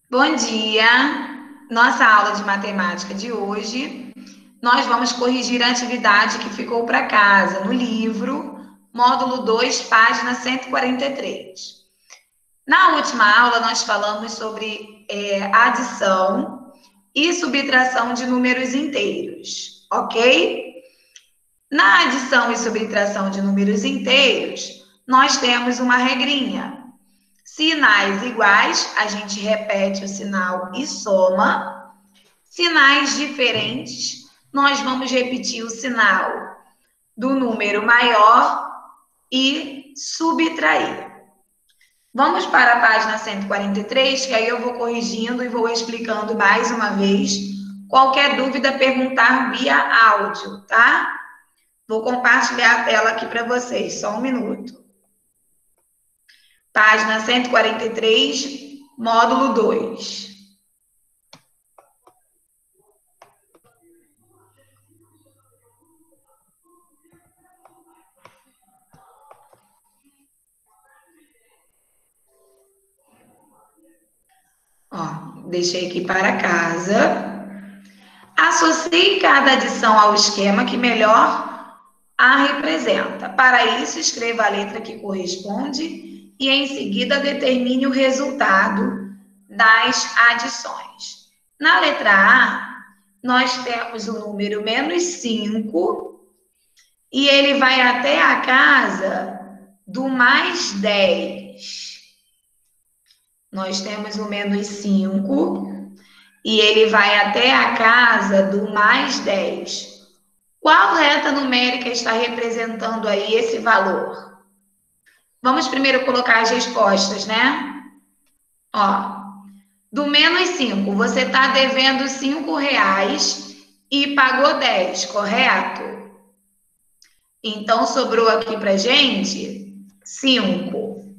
Bom dia! Nossa aula de matemática de hoje, nós vamos corrigir a atividade que ficou para casa no livro, módulo 2, página 143. Na última aula, nós falamos sobre adição e subtração de números inteiros, ok? Na adição e subtração de números inteiros, nós temos uma regrinha. Sinais iguais, a gente repete o sinal e soma. Sinais diferentes, nós vamos repetir o sinal do número maior e subtrair. Vamos para a página 143, que aí eu vou corrigindo e vou explicando mais uma vez. Qualquer dúvida, perguntar via áudio, tá? Vou compartilhar a tela aqui para vocês, só um minuto. Página 143, módulo 2. Ó, deixei aqui para casa. Associe cada adição ao esquema que melhor a representa. Para isso, escreva a letra que corresponde e, em seguida, determine o resultado das adições. Na letra A, nós temos o número menos 5 e ele vai até a casa do mais 10. Nós temos o menos 5 e ele vai até a casa do mais 10. Qual reta numérica está representando aí esse valor? Vamos primeiro colocar as respostas, né? Ó, do menos 5, você está devendo R$ 5 e pagou 10, correto? Então, sobrou aqui pra gente 5.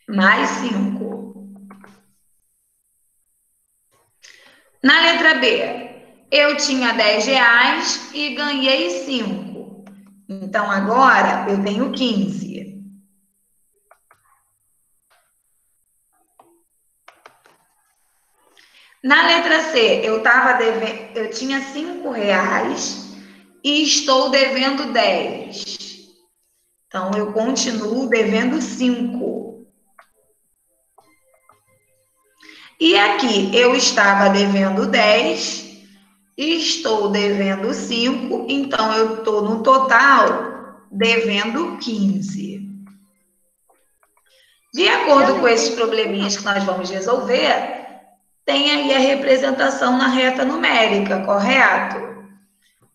Mais 5. Na letra B, eu tinha R$ 10 e ganhei 5. Então, agora eu tenho 15. Na letra C, eu tinha R$ 5 e estou devendo 10. Então, eu continuo devendo 5. E aqui, eu estava devendo 10 e estou devendo 5, então eu estou no total devendo 15. De acordo com esses probleminhas que nós vamos resolver, tem aí a representação na reta numérica, correto?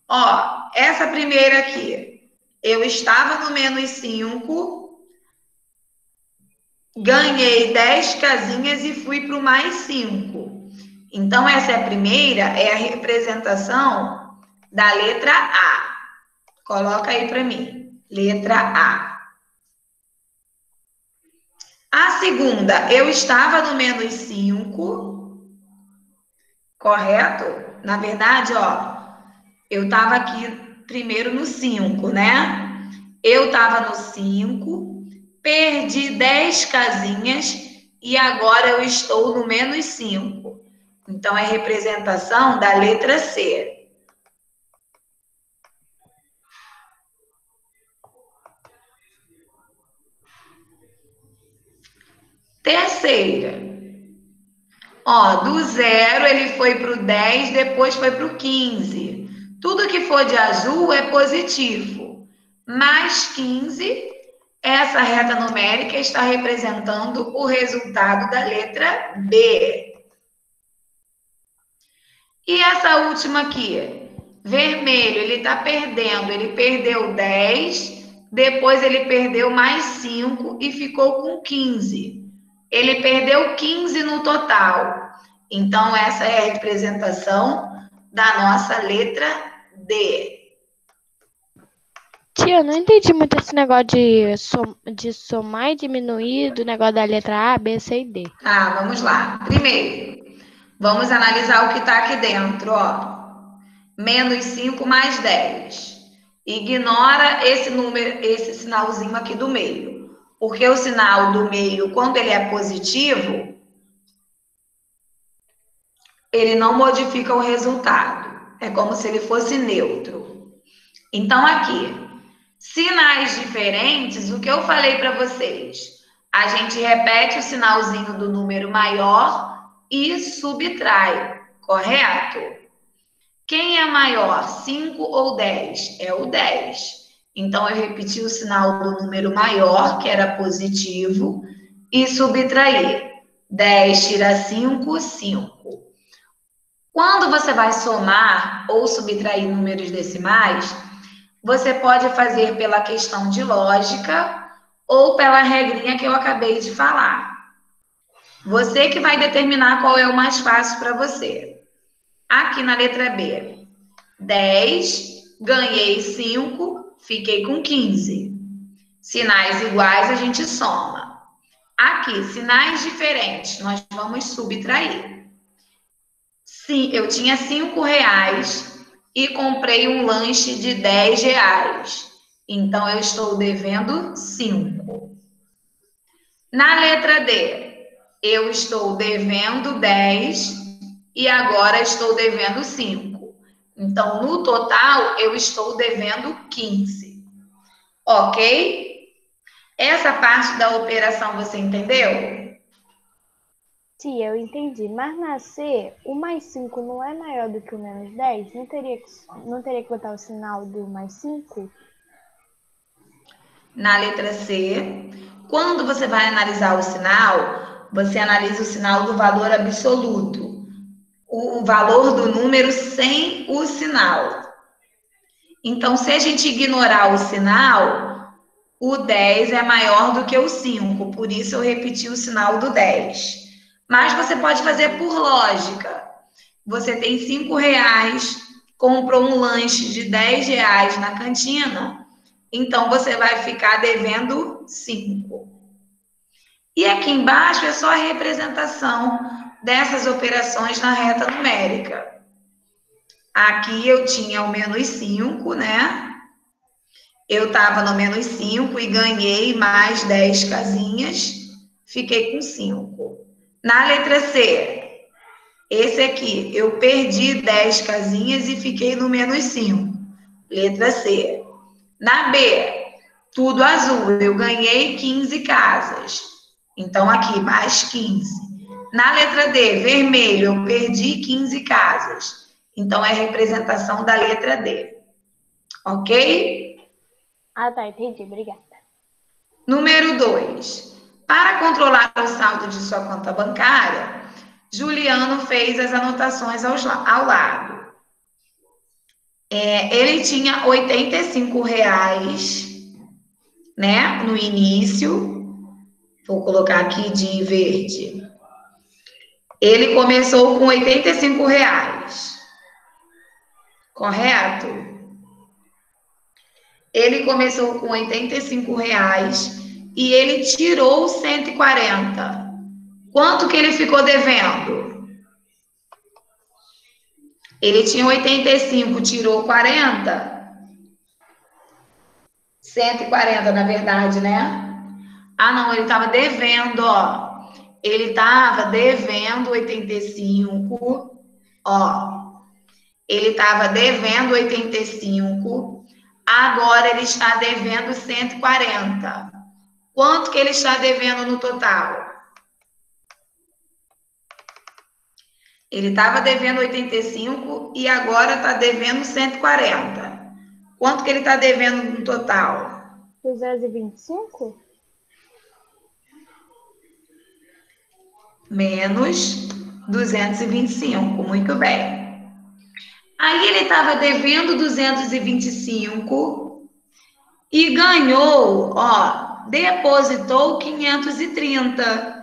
Ó, essa primeira aqui, eu estava no menos 5, ganhei 10 casinhas e fui para o mais 5. Então, essa é a primeira, é a representação da letra A. Coloca aí para mim, letra A. A segunda, eu estava no menos 5, correto? Na verdade, ó, eu estava aqui primeiro no 5, né? Eu estava no 5, perdi 10 casinhas e agora eu estou no menos 5. Então, é representação da letra C. Terceira. Ó, do 0 ele foi para o 10, depois foi para o 15. Tudo que for de azul é positivo. Mais 15, essa reta numérica está representando o resultado da letra B. E essa última aqui, vermelho, ele está perdendo. Ele perdeu 10, depois ele perdeu mais 5 e ficou com 15. Ele perdeu 15 no total. Então, essa é a representação da nossa letra D. Tia, eu não entendi muito esse negócio de somar e diminuir do negócio da letra A, B, C e D. Tá, vamos lá. Primeiro, vamos analisar o que está aqui dentro, ó. Menos 5 mais 10. Ignora esse número, esse sinalzinho aqui do meio. Porque o sinal do meio, quando ele é positivo, ele não modifica o resultado. É como se ele fosse neutro. Então, aqui, sinais diferentes, o que eu falei para vocês? A gente repete o sinalzinho do número maior e subtrai, correto? Quem é maior, 5 ou 10? É o 10. Então, eu repeti o sinal do número maior, que era positivo, e subtraí. 10 tira 5, 5. Quando você vai somar ou subtrair números decimais, você pode fazer pela questão de lógica ou pela regrinha que eu acabei de falar. Você que vai determinar qual é o mais fácil para você. Aqui na letra B, 10, ganhei 5, fiquei com 15. Sinais iguais a gente soma. Aqui, sinais diferentes, nós vamos subtrair. Sim, eu tinha 5 reais e comprei um lanche de 10 reais. Então, eu estou devendo 5. Na letra D, eu estou devendo 10 e agora estou devendo 5. Então, no total, eu estou devendo 15. Ok? Essa parte da operação você entendeu? Sim, eu entendi. Mas na C, o mais 5 não é maior do que o menos 10? Não teria que botar o sinal do mais 5? Na letra C, quando você vai analisar o sinal, você analisa o sinal do valor absoluto, o valor do número sem o sinal. Então, se a gente ignorar o sinal, o 10 é maior do que o 5, por isso eu repeti o sinal do 10. Mas você pode fazer por lógica. Você tem 5 reais, comprou um lanche de 10 reais na cantina, então você vai ficar devendo 5. E aqui embaixo é só a representação dessas operações na reta numérica. Aqui eu tinha o menos 5, né? Eu estava no menos 5 e ganhei mais 10 casinhas, fiquei com 5. Na letra C, esse aqui, eu perdi 10 casinhas e fiquei no menos 5. Letra C. Na B, tudo azul, eu ganhei 15 casas. Então, aqui, mais 15. Na letra D, vermelho, eu perdi 15 casas. Então, é a representação da letra D. Ok? Ah, tá, entendi. Obrigada. Número 2. Para controlar o saldo de sua conta bancária, Juliano fez as anotações ao lado. Ele tinha R$ 85, né, no início. Vou colocar aqui de verde. Ele começou com R$ 85. Correto? Ele começou com R$ 85 e ele tirou 140. Quanto que ele ficou devendo? Ele tinha 85, tirou 40. 140, na verdade, né? Ah, não, ele estava devendo, ó. Ele estava devendo 85, ó. Ele estava devendo 85, agora ele está devendo 140. Quanto que ele está devendo no total? Ele estava devendo 85 e agora está devendo 140. Quanto que ele está devendo no total? 225? Menos 225, muito bem. Aí ele estava devendo 225 e ganhou, ó, depositou 530.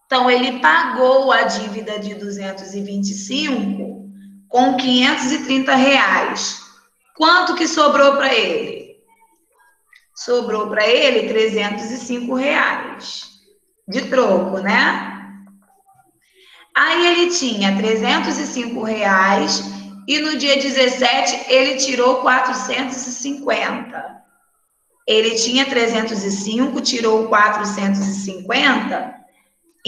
Então, ele pagou a dívida de 225 com R$ 530. Quanto que sobrou para ele? Sobrou para ele R$ 305 de troco, né? Aí ele tinha R$ 305 e no dia 17 ele tirou 450. Ele tinha 305, tirou 450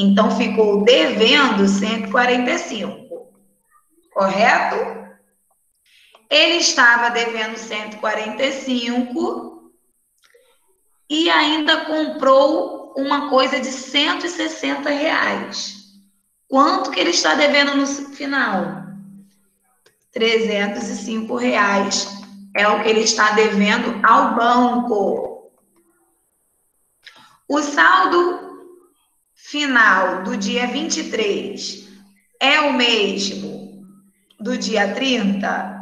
Então, ficou devendo 145, correto? Ele estava devendo 145 e ainda comprou uma coisa de 160 reais. Quanto que ele está devendo no final? 305 reais é o que ele está devendo ao banco. O saldo final do dia 23 é o mesmo do dia 30?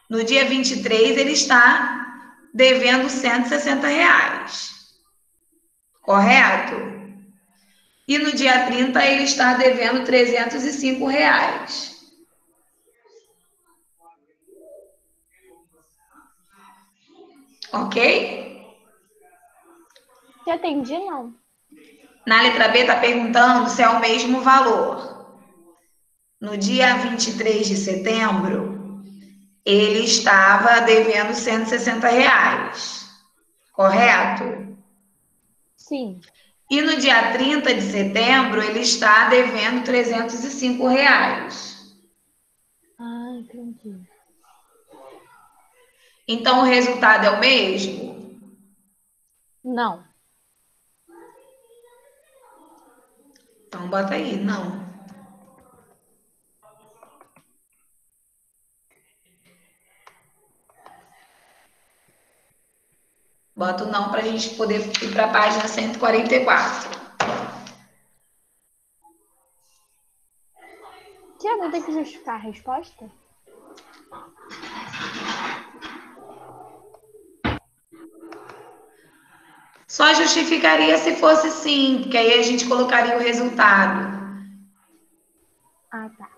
No dia 23, ele está devendo 160 reais, correto? E no dia 30, ele está devendo 305 reais. Ok? Te atendi, não. Na letra B está perguntando se é o mesmo valor. No dia 23 de setembro, ele estava devendo 160 reais, correto? Sim. E no dia 30 de setembro, ele está devendo 305 reais. Ah, entendi. Então, o resultado é o mesmo? Não. Então, bota aí, não. Bota o não para a gente poder ir para a página 144. Tiago, tem que justificar a resposta? Só justificaria se fosse sim, porque aí a gente colocaria o resultado. Ah, tá.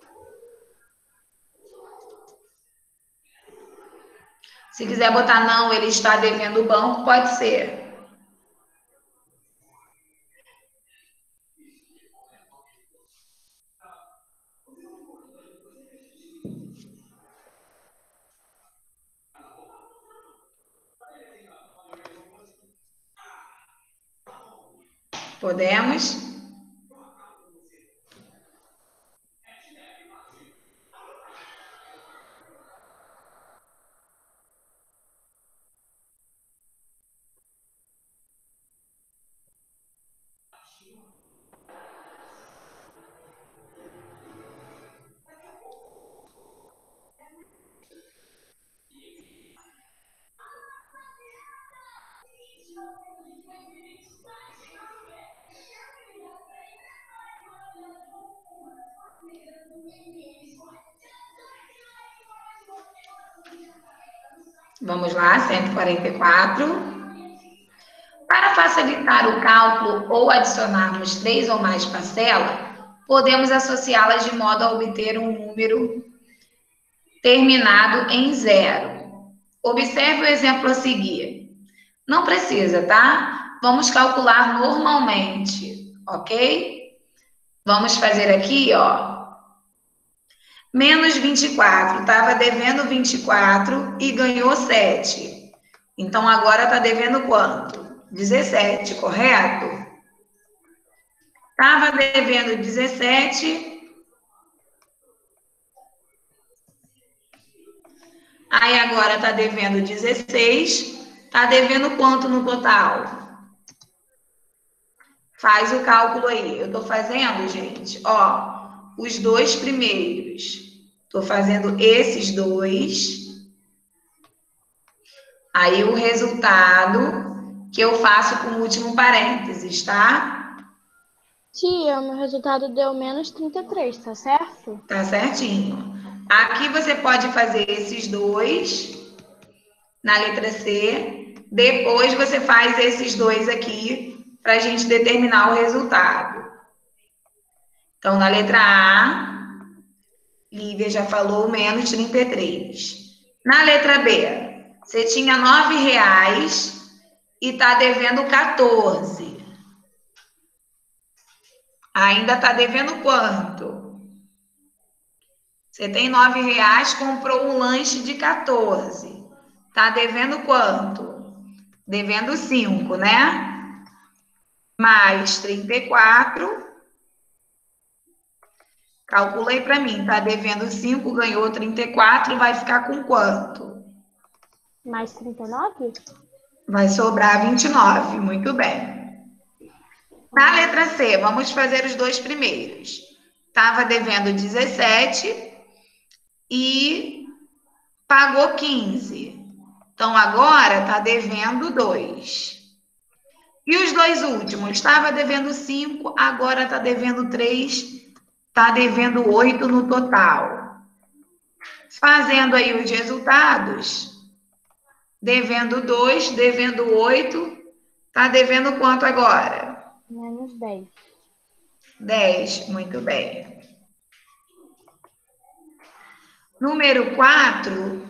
Se quiser botar não, ele está devendo o banco, pode ser. Podemos? Vamos lá, 144. Para facilitar o cálculo ou adicionarmos 3 ou mais parcelas, podemos associá-las de modo a obter um número terminado em 0. Observe o exemplo a seguir. Não precisa, tá? Vamos calcular normalmente, ok? Vamos fazer aqui, ó. Menos 24. Estava devendo 24 e ganhou 7. Então, agora está devendo quanto? 17, correto? Estava devendo 17. Aí, agora está devendo 16. Está devendo quanto no total? Faz o cálculo aí. Eu estou fazendo, gente, ó, os dois primeiros. Estou fazendo esses dois. Aí, o resultado que eu faço com o último parênteses, tá? Tia, meu resultado deu menos 33, tá certo? Tá certinho. Aqui você pode fazer esses dois na letra C. Depois você faz esses dois aqui para a gente determinar o resultado. Então, na letra A, Lívia já falou menos 33. Na letra B, você tinha R$ 9 e está devendo 14. Ainda está devendo quanto? Você tem R$ 9, comprou um lanche de 14. Tá devendo quanto? Devendo 5, né? mais 34. Calculei para mim, tá devendo 5, ganhou 34, vai ficar com quanto? Mais 39? Vai sobrar 29, muito bem. Na letra C, vamos fazer os dois primeiros. Estava devendo 17 e pagou 15. Então, agora está devendo 2. E os dois últimos? Estava devendo 5, agora está devendo 3, está devendo 8 no total. Fazendo aí os resultados, devendo 2, devendo 8, está devendo quanto agora? Menos 10. 10, muito bem. Número 4,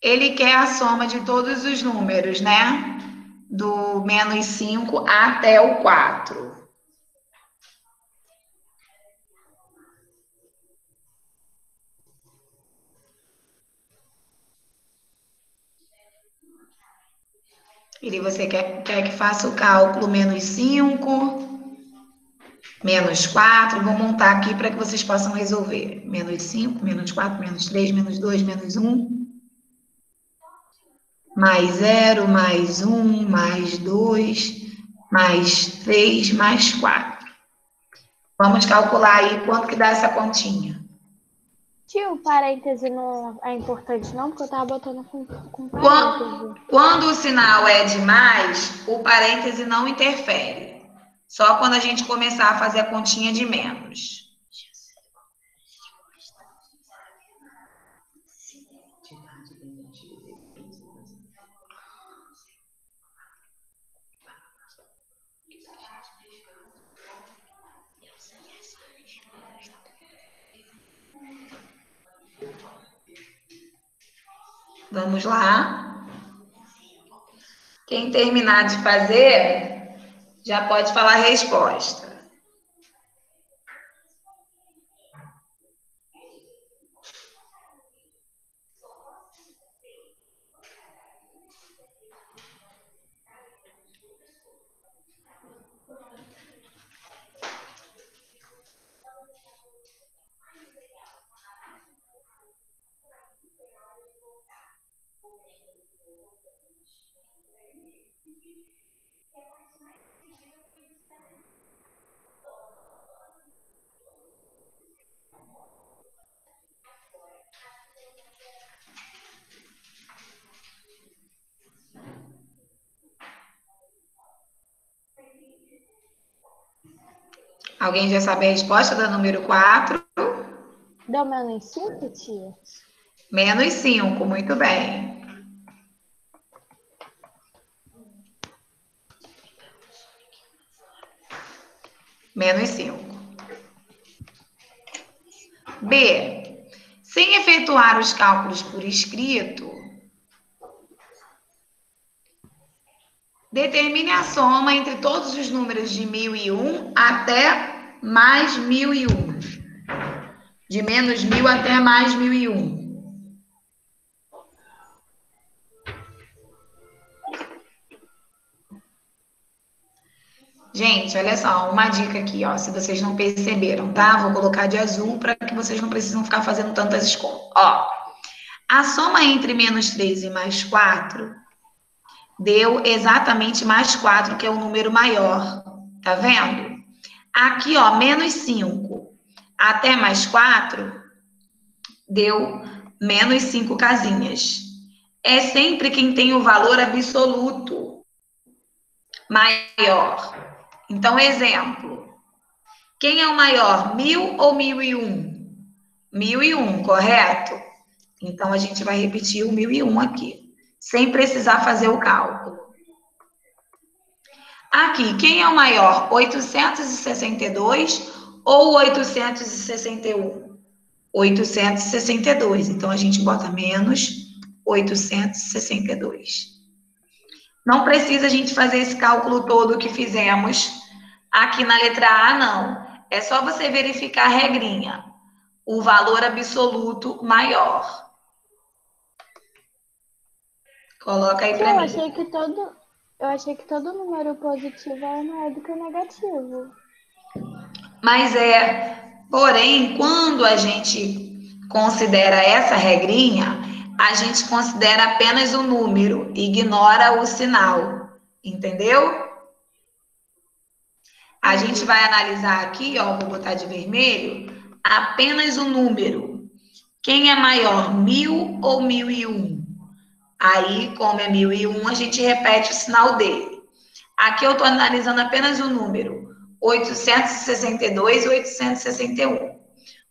ele quer a soma de todos os números, né? Do menos 5 até o 4. E você quer que faça o cálculo menos 5, menos 4. Vou montar aqui para que vocês possam resolver. Menos 5, menos 4, menos 3, menos 2, menos 1. Mais 0, mais 1, mais 2, mais 3, mais 4. Vamos calcular aí quanto que dá essa continha. Tio, o parêntese não é importante não, porque eu tava botando com parêntese. Quando o sinal é de mais, o parêntese não interfere. Só quando a gente começar a fazer a continha de menos. Vamos lá. Quem terminar de fazer, já pode falar a resposta. Alguém já sabe a resposta da número 4? Deu menos 5, tia? Menos 5, muito bem. Menos 5. B. Sem efetuar os cálculos por escrito, determine a soma entre todos os números de 1001 até mais 1001. De menos 1000 até mais 1001. Gente, olha só, uma dica aqui, ó, se vocês não perceberam, tá? Vou colocar de azul para que vocês não precisam ficar fazendo tantas escolas. Ó, a soma entre menos 3 e mais 4 deu exatamente mais 4, que é o número maior. Tá vendo? Aqui, ó, menos 5 até mais 4 deu menos 5 casinhas. É sempre quem tem o valor absoluto maior. Então, exemplo. Quem é o maior, 1000 ou 1001? 1001, correto? Então, a gente vai repetir o 1001 aqui, sem precisar fazer o cálculo. Aqui, quem é o maior, 862 ou 861? 862. Então, a gente bota menos 862. Não precisa a gente fazer esse cálculo todo que fizemos aqui na letra A, não. É só você verificar a regrinha. O valor absoluto maior. Coloca aí Sim, para eu mim. achei que todo número positivo é maior do que o negativo. Mas porém, quando a gente considera essa regrinha, a gente considera apenas o número, ignora o sinal, entendeu? A gente vai analisar aqui, ó, vou botar de vermelho, apenas o número. Quem é maior, 1000 ou 1001? Aí, como é 1001, a gente repete o sinal dele. Aqui eu estou analisando apenas o número 862 e 861.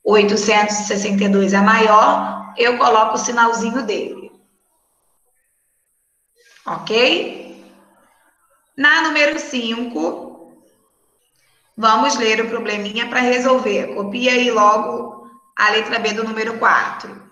862 é maior, eu coloco o sinalzinho dele. Ok? Na número 5, vamos ler o probleminha para resolver. Copia aí logo a letra B do número 4.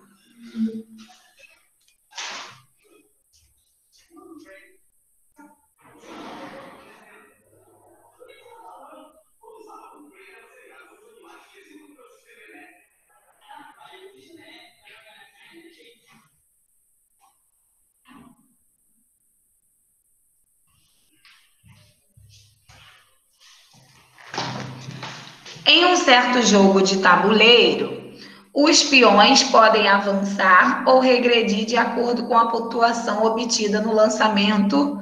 Em um certo jogo de tabuleiro, os peões podem avançar ou regredir de acordo com a pontuação obtida no lançamento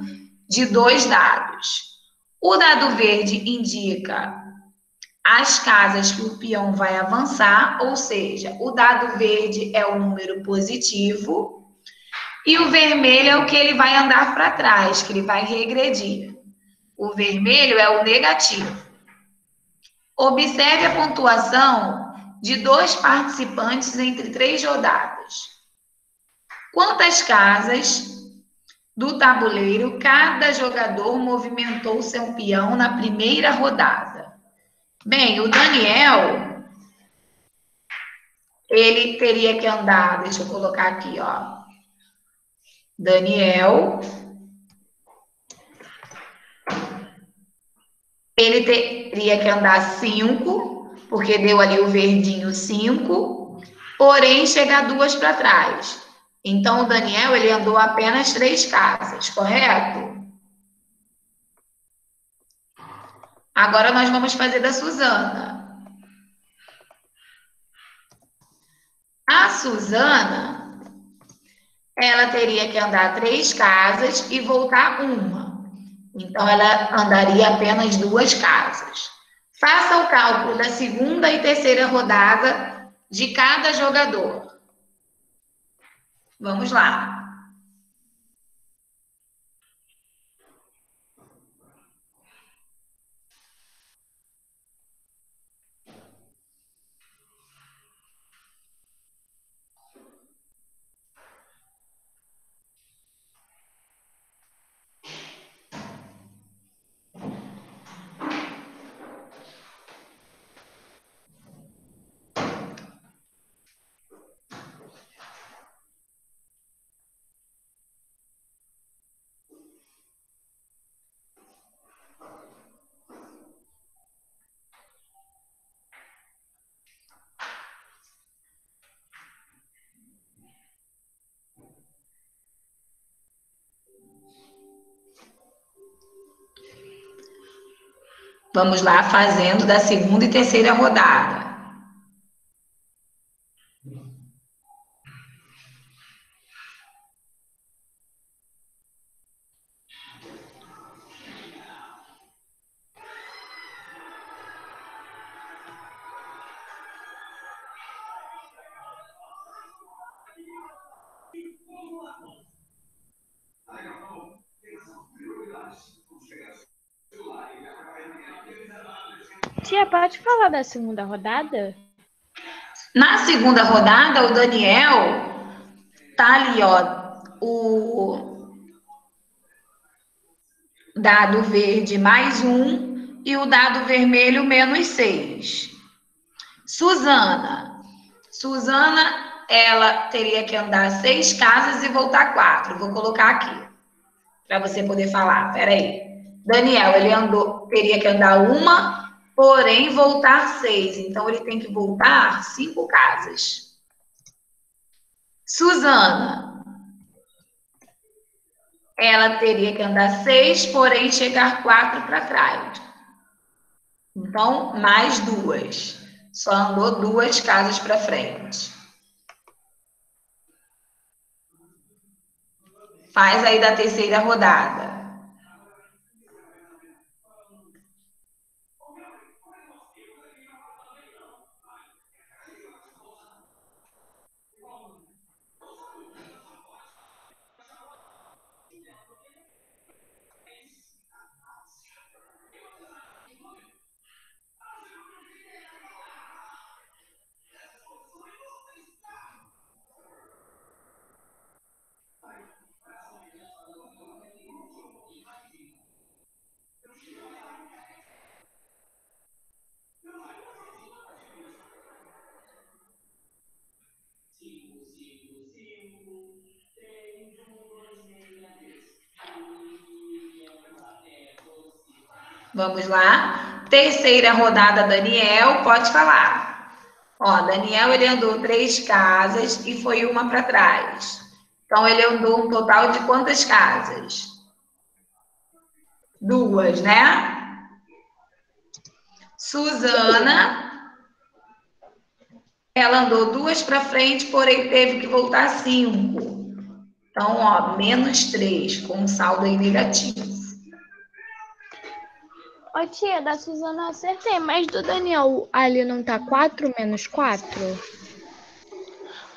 de 2 dados. O dado verde indica as casas que o peão vai avançar, ou seja, o dado verde é o número positivo e o vermelho é o que ele vai andar para trás, que ele vai regredir. O vermelho é o negativo. Observe a pontuação de 2 participantes entre 3 rodadas. Quantas casas do tabuleiro cada jogador movimentou seu peão na primeira rodada? Bem, o Daniel, ele teria que andar, deixa eu colocar aqui, ó. Daniel, ele teria que andar 5, porque deu ali o verdinho 5, porém chega 2 para trás. Então, o Daniel, ele andou apenas 3 casas, correto? Agora nós vamos fazer da Suzana. A Suzana, ela teria que andar 3 casas e voltar 1. Então, ela andaria apenas 2 casas. Faça o cálculo da segunda e terceira rodada de cada jogador. Vamos lá. Vamos lá, fazendo da segunda e terceira rodada. Tia, pode falar da segunda rodada? Na segunda rodada, o Daniel tá ali, ó, o dado verde mais 1 e o dado vermelho menos 6. Suzana. Suzana, ela teria que andar 6 casas e voltar 4. Vou colocar aqui, para você poder falar. Peraí. Daniel, ele teria que andar 1, porém voltar 6. Então, ele tem que voltar 5 casas. Suzana. ela teria que andar 6, porém chegar 4 para trás. Então, mais 2. Só andou 2 casas para frente. Faz aí da terceira rodada. Vamos lá. Terceira rodada, Daniel, pode falar. Ó, Daniel, ele andou 3 casas e foi uma para trás. Então, ele andou um total de quantas casas? 2, né? Suzana, ela andou 2 para frente, porém teve que voltar 5. Então, ó, menos 3, com um saldo aí negativo. Ô tia, da Suzana eu acertei, mas do Daniel ali não tá 4 menos 4?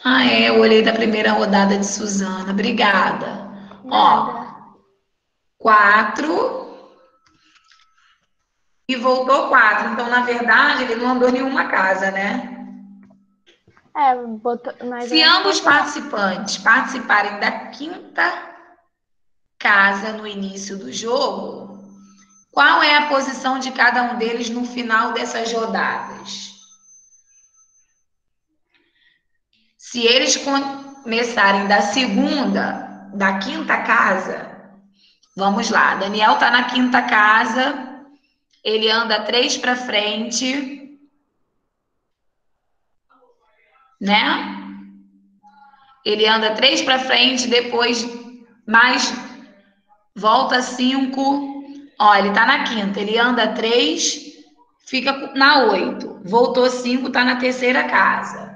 Ah, é, eu olhei da primeira rodada de Suzana. Obrigada. Nada. Ó, 4 e voltou 4. Então, na verdade, ele não andou nenhuma casa, né? Mas Se eu acho que ambos botou. participantes participarem da quinta casa no início do jogo, qual é a posição de cada um deles no final dessas rodadas? Se eles começarem da quinta casa, vamos lá. Daniel está na quinta casa, ele anda 3 para frente, né? Ele anda 3 para frente, depois mais volta 5. Ó, ele tá na quinta, ele anda 3, fica na 8. Voltou 5, tá na terceira casa.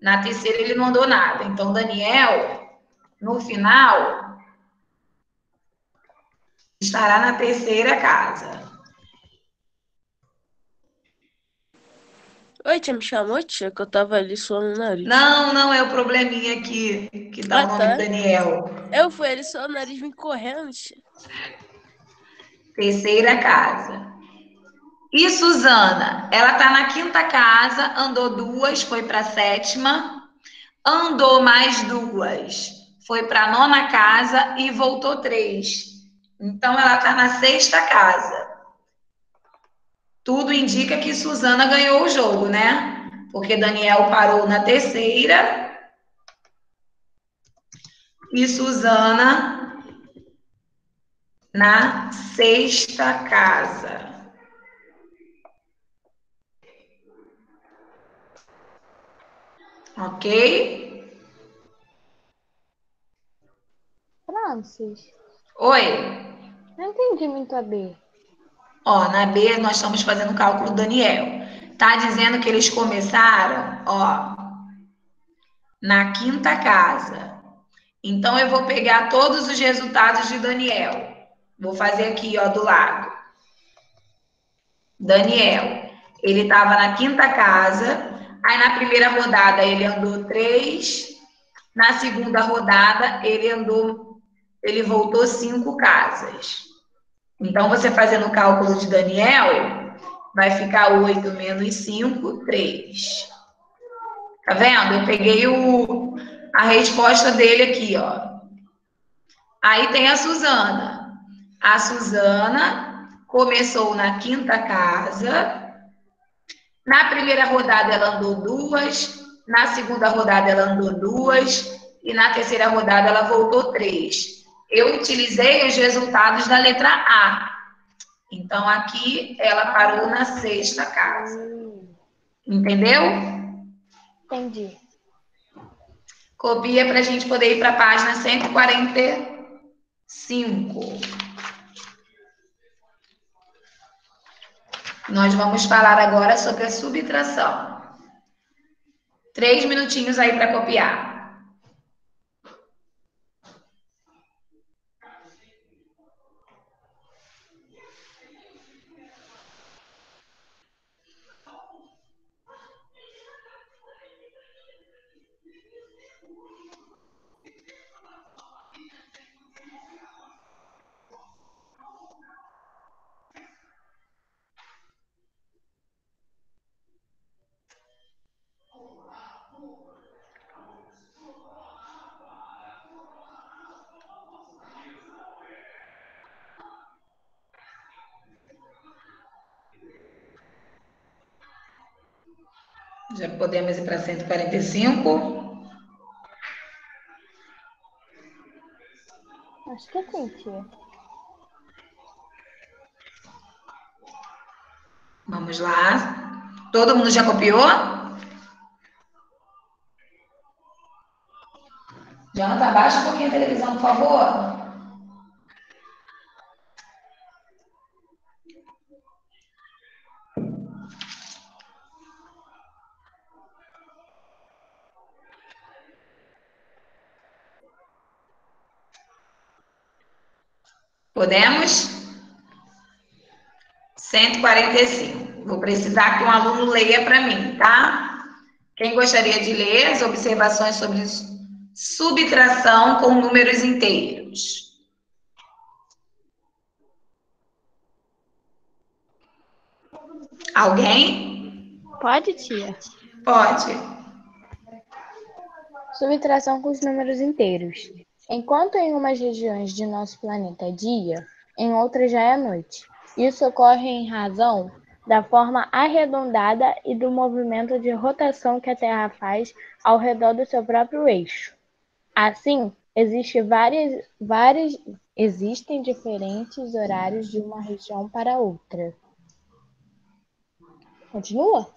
Na terceira ele não andou nada. Então, Daniel, no final, estará na terceira casa. Oi, tia, me chamou, tia, que eu tava ali suando o nariz. Não, não é o probleminha que dá o nome tá. Daniel. Eu fui ali suando o nariz, vim correndo, tia. Terceira casa. E Suzana, ela tá na quinta casa, andou 2, foi para a sétima, andou mais 2, foi para a nona casa e voltou 3. Então ela tá na sexta casa. Tudo indica que Suzana ganhou o jogo, né? Porque Daniel parou na terceira e Suzana na sexta casa. Ok? Francis, Oi. não entendi muito a B. Ó, na B nós estamos fazendo o cálculo do Daniel. Tá dizendo que eles começaram, ó, na quinta casa. Então eu vou pegar todos os resultados de Daniel. Vou fazer aqui, ó, do lado. Daniel, ele estava na quinta casa. Aí na primeira rodada ele andou 3. Na segunda rodada ele voltou 5 casas. Então você fazendo o cálculo de Daniel, vai ficar 8 menos 5, 3. Tá vendo? Eu peguei a resposta dele aqui, ó. Aí tem a Suzana. A Suzana começou na quinta casa. Na primeira rodada ela andou 2. Na segunda rodada ela andou 2. E na terceira rodada ela voltou 3. Eu utilizei os resultados da letra A. Então aqui ela parou na sexta casa. Entendeu? 5. Nós vamos falar agora sobre a subtração. 3 minutinhos aí para copiar. Já podemos ir para 145. Acho que sim, tia. Vamos lá. Todo mundo já copiou? Jonathan, abaixa um pouquinho a televisão, por favor. Podemos? 145. Vou precisar que um aluno leia para mim, tá? Quem gostaria de ler as observações sobre subtração com números inteiros? Alguém? Pode, tia. Pode. Subtração com os números inteiros. Enquanto em umas regiões de nosso planeta é dia, em outras já é noite. Isso ocorre em razão da forma arredondada e do movimento de rotação que a Terra faz ao redor do seu próprio eixo. Assim, existem diferentes horários de uma região para outra. Continua?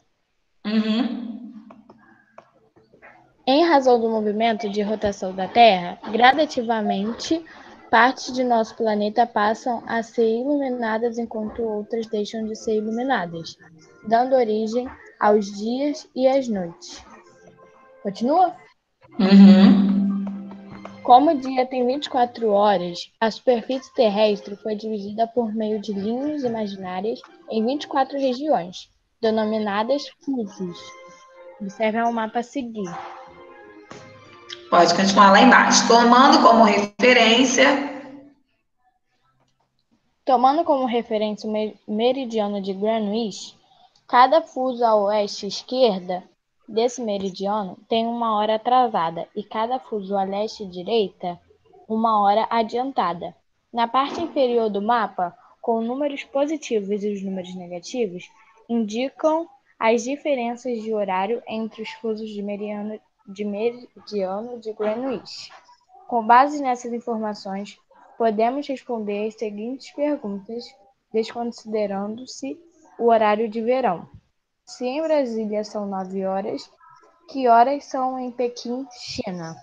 Em razão do movimento de rotação da Terra, gradativamente, partes de nosso planeta passam a ser iluminadas enquanto outras deixam de ser iluminadas, dando origem aos dias e às noites. Continua? Como o dia tem 24 horas, a superfície terrestre foi dividida por meio de linhas imaginárias em 24 regiões, denominadas fusos. Observe o mapa a seguir. Pode continuar lá embaixo. Tomando como referência o meridiano de Greenwich, cada fuso a oeste e esquerda desse meridiano tem uma hora atrasada e cada fuso a leste e direita uma hora adiantada. Na parte inferior do mapa, com números positivos e os números negativos, indicam as diferenças de horário entre os fusos de meridiano de Greenwich. Com base nessas informações, podemos responder as seguintes perguntas, desconsiderando-se o horário de verão. Se em Brasília são 9 horas, que horas são em Pequim, China?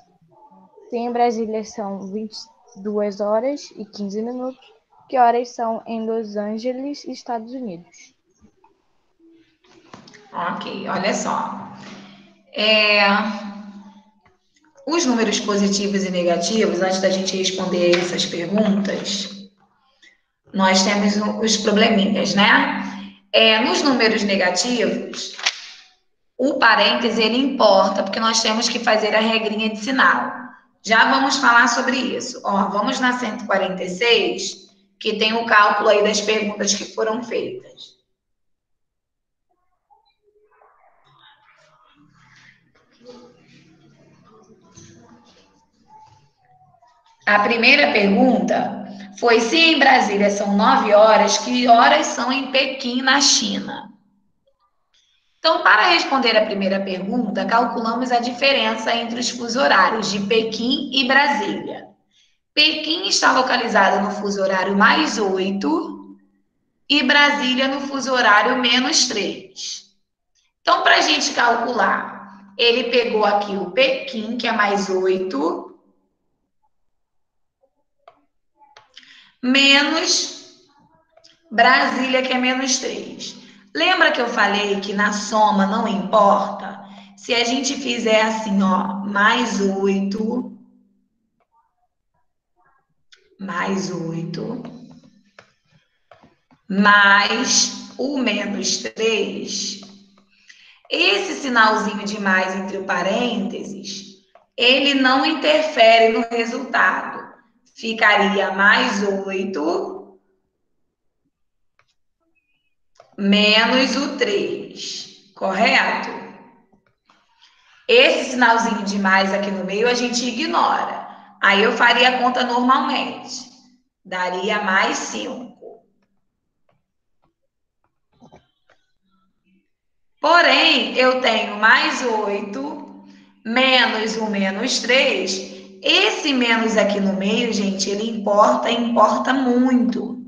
Se em Brasília são 22 horas e 15 minutos, que horas são em Los Angeles, Estados Unidos? Ok, olha só. Os números positivos e negativos, antes da gente responder essas perguntas, nós temos os probleminhas, né? Nos números negativos, o parêntese ele importa, porque nós temos que fazer a regrinha de sinal. Já vamos falar sobre isso. Ó, vamos na 146, que tem o cálculo aí das perguntas que foram feitas. A primeira pergunta foi se em Brasília são 9 horas, que horas são em Pequim, na China? Então, para responder a primeira pergunta, calculamos a diferença entre os fusos horários de Pequim e Brasília. Pequim está localizado no fuso horário +8 e Brasília no fuso horário -3. Então, para a gente calcular, ele pegou aqui o Pequim, que é +8, menos Brasília, que é menos 3. Lembra que eu falei que na soma não importa? Se a gente fizer assim, ó, mais 8, mais 8, mais o menos 3, esse sinalzinho de mais entre parênteses, ele não interfere no resultado. Ficaria mais 8 menos o 3, correto? Esse sinalzinho de mais aqui no meio a gente ignora. Aí eu faria a conta normalmente. Daria mais 5. Porém, eu tenho mais 8 menos o menos 3. Esse menos aqui no meio, gente, ele importa muito.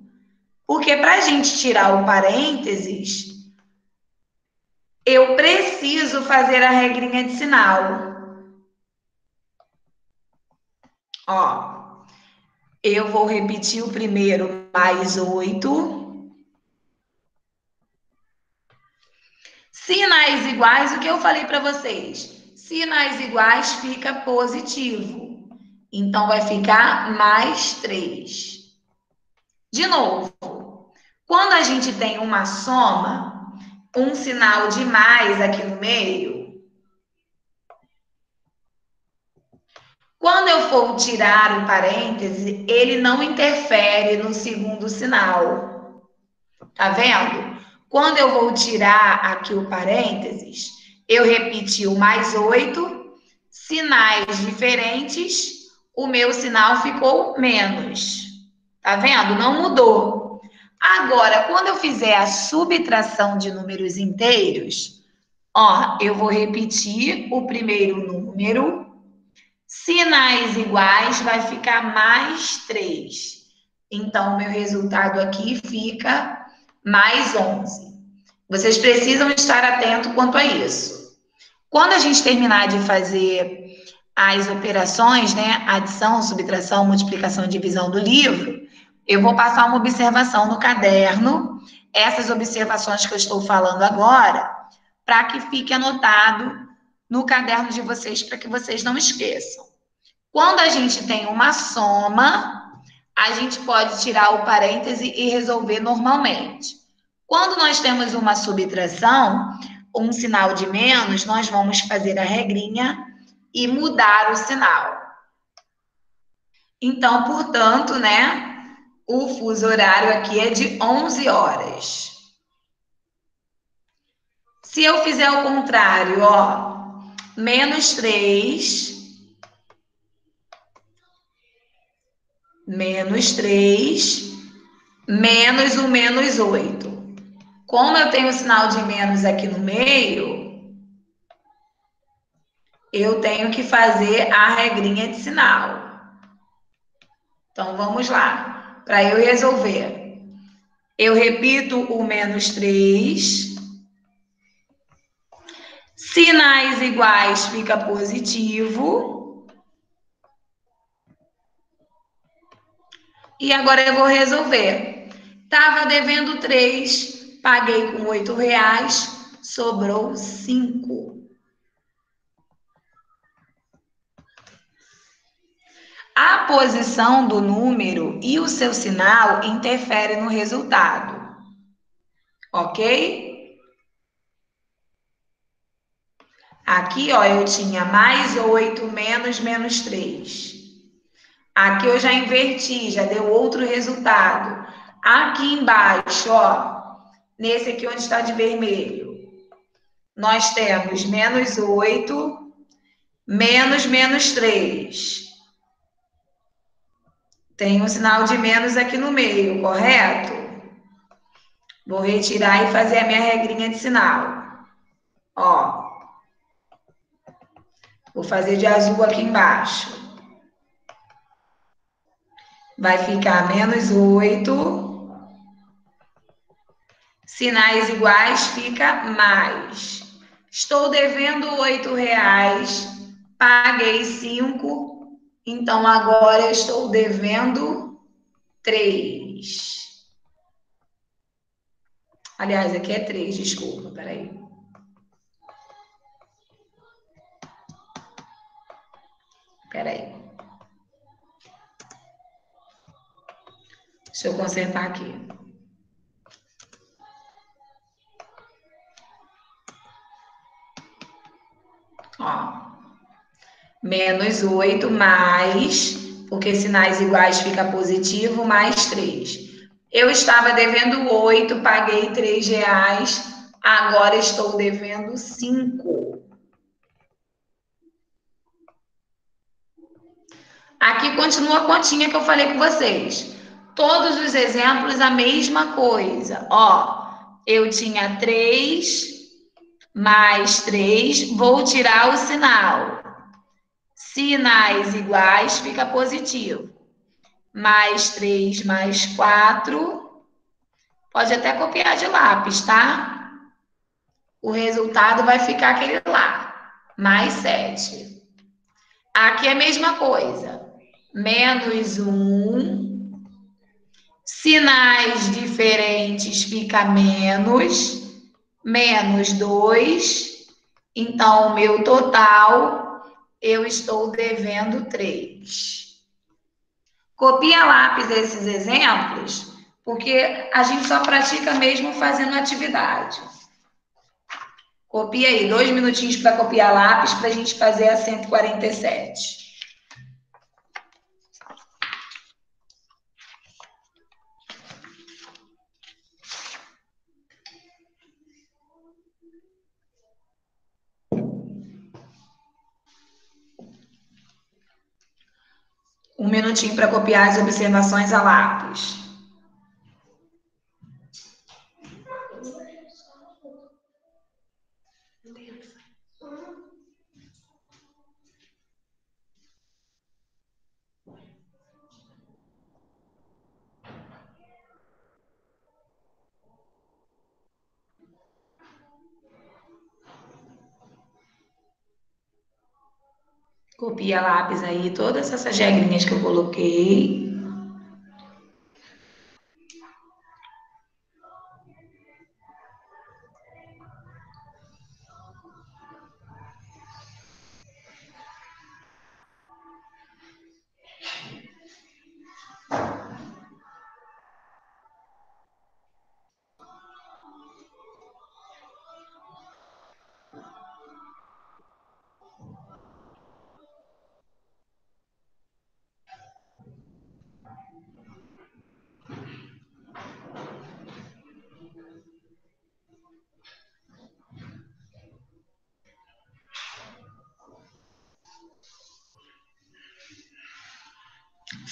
Porque para a gente tirar o parênteses, eu preciso fazer a regrinha de sinal. Ó, eu vou repetir o primeiro, mais 8. Sinais iguais, o que eu falei para vocês? Sinais iguais fica positivo. Então, vai ficar mais 3. De novo, quando a gente tem uma soma, um sinal de mais aqui no meio, quando eu for tirar o parêntese, ele não interfere no segundo sinal. Tá vendo? Quando eu vou tirar aqui o parênteses, eu repeti o mais 8, sinais diferentes, o meu sinal ficou menos. Tá vendo? Não mudou. Agora, quando eu fizer a subtração de números inteiros, ó, eu vou repetir o primeiro número, sinais iguais vai ficar mais 3. Então, o meu resultado aqui fica mais 11. Vocês precisam estar atentos quanto a isso. Quando a gente terminar de fazer as operações, né, adição, subtração, multiplicação e divisão do livro, eu vou passar uma observação no caderno, essas observações que eu estou falando agora, para que fique anotado no caderno de vocês, para que vocês não esqueçam. Quando a gente tem uma soma, a gente pode tirar o parêntese e resolver normalmente. Quando nós temos uma subtração, um sinal de menos, nós vamos fazer a regrinha e mudar o sinal. Então, portanto, né, o fuso horário aqui é de 11 horas. Se eu fizer o contrário, ó, menos 3, menos 3, menos o menos 8. Como eu tenho o sinal de menos aqui no meio, eu tenho que fazer a regrinha de sinal. Então, vamos lá. Para eu resolver, eu repito o menos 3. Sinais iguais fica positivo. E agora eu vou resolver. Estava devendo 3, paguei com R$8, sobrou 5. A posição do número e o seu sinal interferem no resultado. Ok? Aqui, ó, eu tinha mais 8 menos 3. Aqui eu já inverti, já deu outro resultado. Aqui embaixo, ó, nesse aqui onde está de vermelho, nós temos menos 8 menos 3. Tem um sinal de menos aqui no meio, correto? Vou retirar e fazer a minha regrinha de sinal. Ó. Vou fazer de azul aqui embaixo. Vai ficar menos 8. Sinais iguais fica mais. Estou devendo R$8, paguei 5. Então, agora eu estou devendo 3. Aliás, aqui é 3, desculpa, peraí. Peraí. Deixa eu consertar aqui. Ó. Menos 8 mais, porque sinais iguais fica positivo, mais 3. Eu estava devendo 8, paguei R$3, agora estou devendo 5. Aqui continua a continha que eu falei com vocês. Todos os exemplos a mesma coisa. Ó, eu tinha 3 mais 3, vou tirar o sinal. Sinais iguais fica positivo. Mais 3 mais 4. Pode até copiar de lápis, tá? O resultado vai ficar aquele lá. Mais 7. Aqui é a mesma coisa. Menos 1. Sinais diferentes fica menos. Menos 2. Então, o meu total, eu estou devendo 3. Copia lápis esses exemplos, porque a gente só pratica mesmo fazendo atividade. Copia aí, 2 minutinhos para copiar lápis para a gente fazer a 147. Um minutinho para copiar as observações a lápis. Copia lápis aí, todas essas regrinhas que eu coloquei.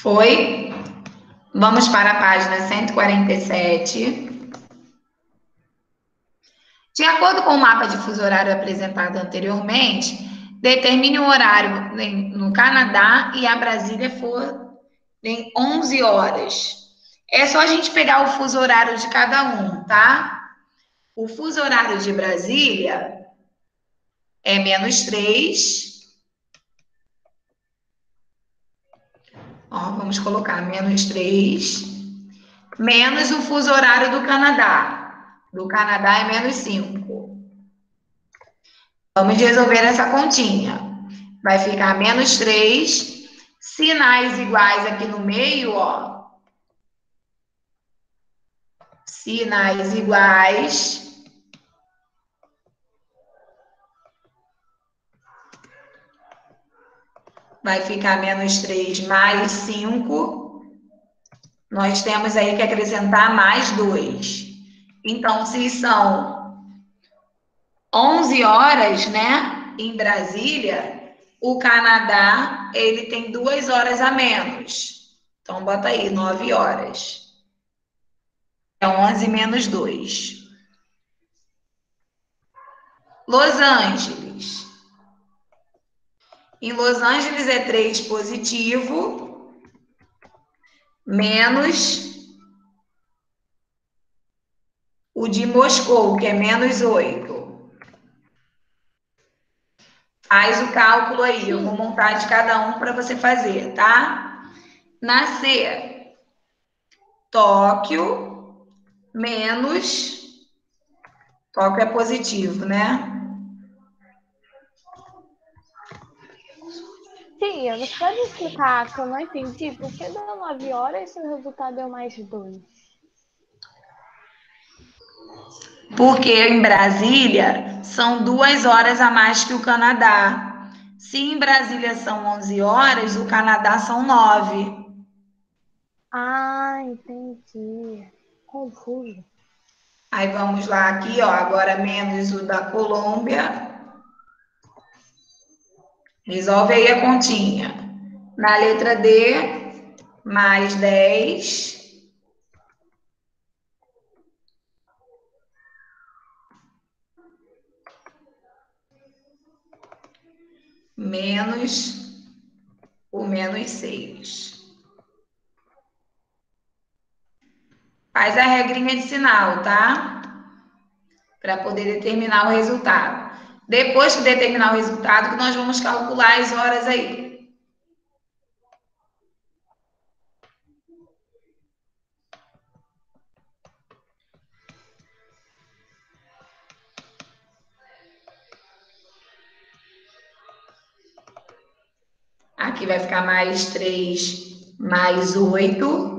Foi? Vamos para a página 147. De acordo com o mapa de fuso horário apresentado anteriormente, determine o horário no Canadá e a Brasília for em 11 horas. É só a gente pegar o fuso horário de cada um, tá? O fuso horário de Brasília é menos 3. Ó, vamos colocar menos 3. Menos o fuso horário do Canadá. Do Canadá é menos 5. Vamos resolver essa continha. Vai ficar menos 3. Sinais iguais aqui no meio, ó. Sinais iguais. Vai ficar menos 3 mais 5. Nós temos aí que acrescentar mais 2. Então, se são 11 horas, né, em Brasília, o Canadá, ele tem 2 horas a menos. Então, bota aí, 9 horas. É 11 menos 2. Los Angeles. Em Los Angeles é 3 positivo, menos o de Moscou, que é menos 8. Faz o cálculo aí, eu vou montar de cada um para você fazer, tá? Na C, Tóquio menos... Tóquio é positivo, né? Tia, você pode explicar que eu não entendi? Por que deu 9 horas se o resultado deu mais 2? Porque em Brasília são 2 horas a mais que o Canadá. Se em Brasília são 11 horas, o Canadá são 9. Ah, entendi. Confuso. Aí vamos lá aqui, ó, agora menos o da Colômbia. Resolve aí a continha. Na letra D, mais 10. Menos o menos 6. Faz a regrinha de sinal, tá? Para poder determinar o resultado. Depois que determinar o resultado, que nós vamos calcular as horas aí. Aqui vai ficar mais 3, mais 8.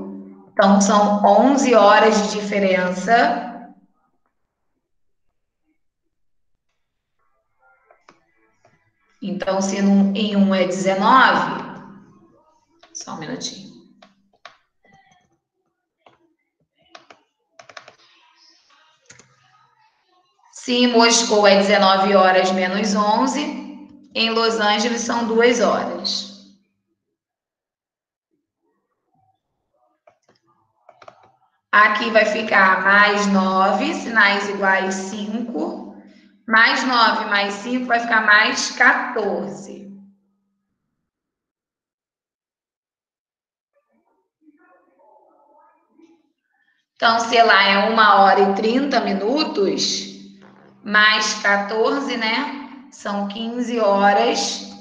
Então, são 11 horas de diferença. Então, se em um é 19, só um minutinho. Se em Moscou é 19 horas menos 11, em Los Angeles são 2 horas. Aqui vai ficar mais 9, sinais iguais 5. Mais 9 mais 5 vai ficar mais 14. Então, se lá é 1 hora e 30 minutos, mais 14, né? São 15 horas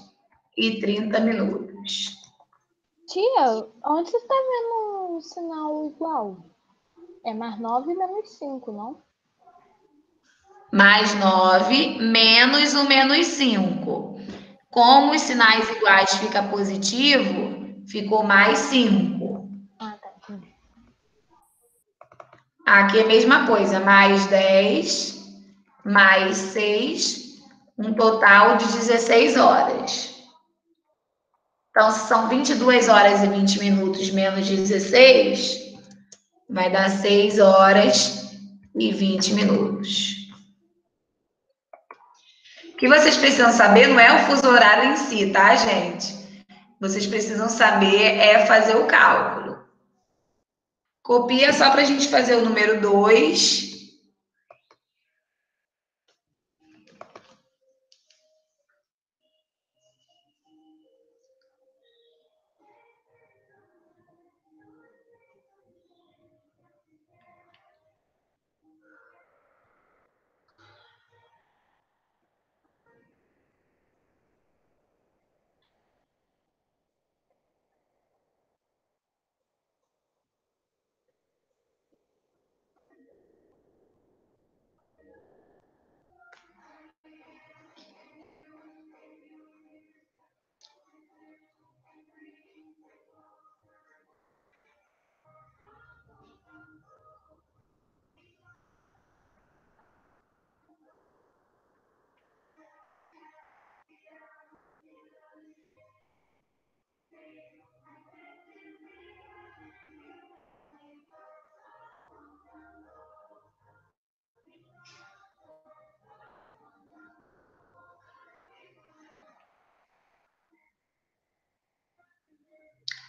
e 30 minutos. Tia, onde você está vendo um sinal igual? É mais 9 menos 5, não? Mais 9 menos o menos 5. Como os sinais iguais fica positivo, ficou mais 5. Ah, tá, entendi. Aqui é a mesma coisa, mais 10, mais 6, um total de 16 horas. Então, se são 22 horas e 20 minutos menos 16, vai dar 6 horas e 20 minutos. O que vocês precisam saber não é o fuso horário em si, tá, gente? Vocês precisam saber é fazer o cálculo. Copia só para a gente fazer o número 2.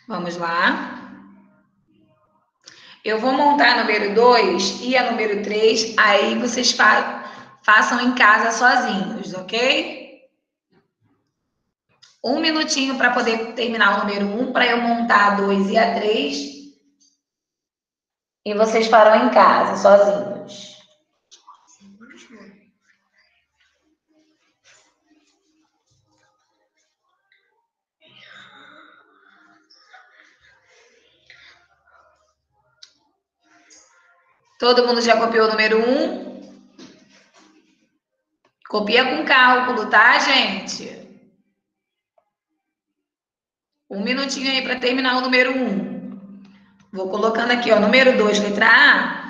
Vamos lá. Eu vou montar a número 2 e a número 3, aí vocês façam em casa sozinhos, ok? Um minutinho para poder terminar o número 1, para eu montar a 2 e a 3. E vocês farão em casa, sozinhos. Todo mundo já copiou o número 1? Copia com cálculo, tá, gente? Um minutinho aí para terminar o número 1. Vou colocando aqui, ó, número 2, letra A.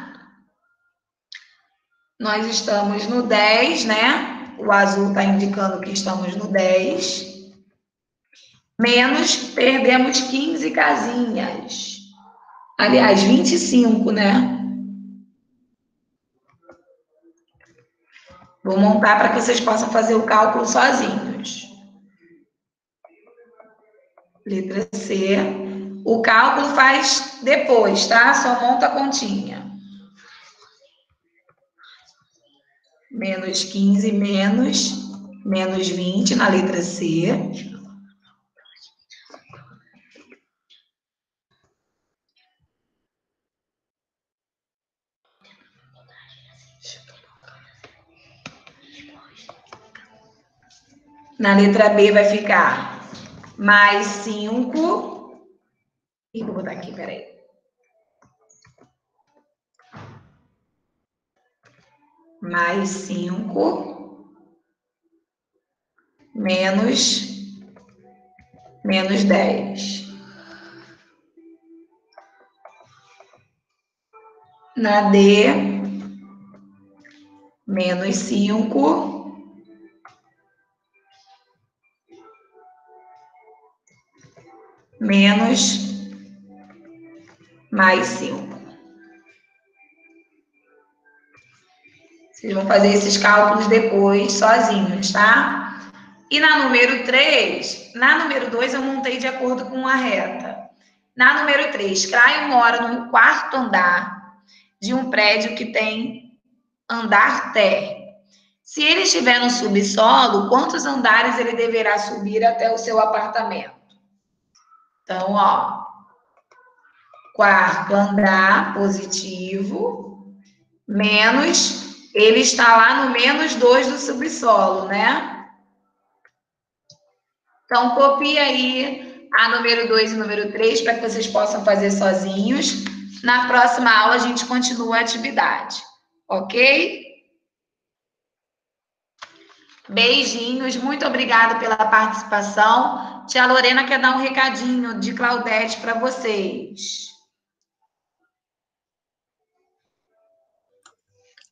Nós estamos no 10, né? O azul está indicando que estamos no 10. Menos, perdemos 15 casinhas. Aliás, 25, né? Vou montar para que vocês possam fazer o cálculo sozinhos. Letra C. O cálculo faz depois, tá? Só monta a continha. Menos 15, menos 20 na letra C. Na letra B vai ficar mais 5. E vou botar aqui, peraí. Mais 5. Menos 10. Na D, menos 5. Menos mais 5. Vocês vão fazer esses cálculos depois, sozinhos, tá? E na número 3, na número 2 eu montei de acordo com a reta. Na número 3, Caio mora no 4º andar de um prédio que tem andar térreo. Se ele estiver no subsolo, quantos andares ele deverá subir até o seu apartamento? Então, ó, 4º andar, positivo, menos, ele está lá no menos 2 do subsolo, né? Então, copia aí a número 2 e número 3 para que vocês possam fazer sozinhos. Na próxima aula, a gente continua a atividade, ok? Beijinhos, muito obrigada pela participação. Tia Lorena quer dar um recadinho de Claudete para vocês.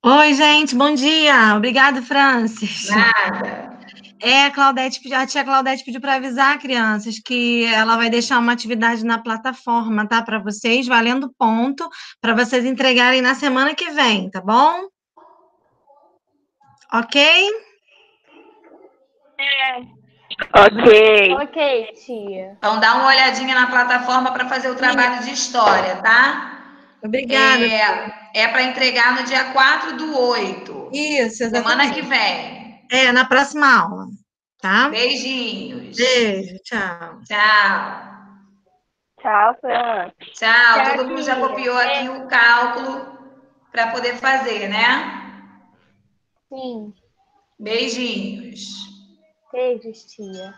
Oi, gente, bom dia. Obrigada, Francis. Nada. A tia Claudete pediu para avisar, crianças, que ela vai deixar uma atividade na plataforma, tá? Para vocês, valendo ponto, para vocês entregarem na semana que vem, tá bom? Ok? Ok. Ok, tia. Então, dá uma olhadinha na plataforma para fazer o trabalho de história, tá? Obrigada. É para entregar no dia 4/8. Isso, Semana que exatamente. vem. Na próxima aula, tá? Beijinhos. Beijo, tchau. Tchau. Tchau, Fran. Tchau. Tchau, Todo mundo já tia. copiou aqui o cálculo para poder fazer, né? Sim. Beijinhos. Beijos, tia.